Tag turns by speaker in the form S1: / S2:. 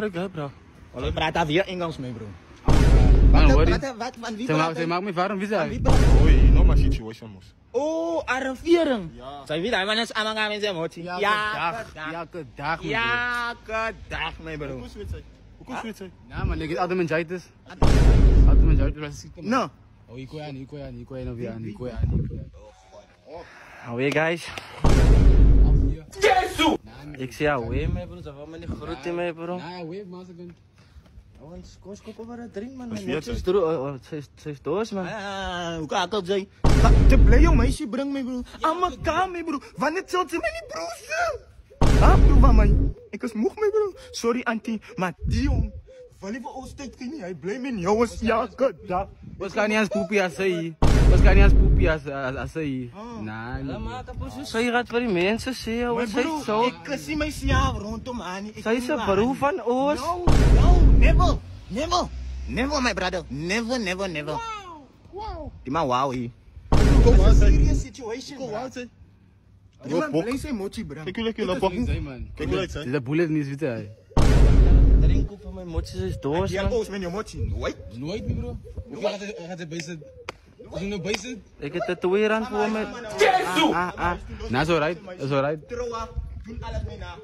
S1: erg, bro.
S2: Je praat daar weer Engels mee, bro.
S1: Man, hoor je?
S2: Wat van wie
S1: Ze maakt me warm, wie zei?
S3: Oei, no maar situation mos.
S2: Oh, arrivering.
S3: Ja.
S2: Zij weet hij, maar dat is allemaal gaan mensen emotie.
S1: Elke dag, man.
S2: Elke dag, mijn bro.
S3: Hoe sweet zij? Hoe sweet zij?
S1: Ja, man, ik heb altijd meningitis. Altijd meningitis.
S2: No.
S1: Oh, ik kooi aan. Alweer, guys.
S2: Jezus!
S1: Ik zie jou weer, mijn bro. Dat was me niet groet in, mijn bro.
S4: Ja, weer, maar ze kunnen.
S2: Want koos kopen we dat drink, man.
S1: Ze is doos, man.
S2: Hoe kan ik dat zeggen? Te blij jong meisje, breng mij, bro. Aan elkaar, mijn bro. Wanneer zult ze mij niet brozen? Ah, bro, van mij. Ik was moeg, mijn bro. Sorry, auntie. Maar die jong. Van liever Oosttijd ging niet. Hij blij met jongens. Ja, dag.
S1: Was kan niet eens poepie als zij. Was kan niet eens poepie als zij. Nee, maar dat was zij gaat voor die mensen zien. Wat zij zo.
S2: Ik zie mij siaaf rondom aan.
S1: Zij is een broer van ons.
S2: No, never. Never, my brother. Never. Wow. Die man, wow, hier.
S3: Kom aan, zij.
S2: Serious situation,
S3: Kom
S2: bro.
S3: aan, zij.
S2: Die man blij zijn motie, bro.
S3: Kijk hoe lekker je loopt.
S1: Man.
S3: Kijk hoe lekker zij.
S1: De bullet niet weten, hij. Drink op van mijn moties is doos,
S2: Die
S1: man.
S2: boos met je motie. Nooit.
S4: Nooit meer, bro. Hoeveel gaat hij bezig? Is hij nog bezig?
S1: Ik heb tatoeëer aan voor me.
S2: Jezus!
S1: Nou, zo right.
S2: Trouw, doen alles mee na.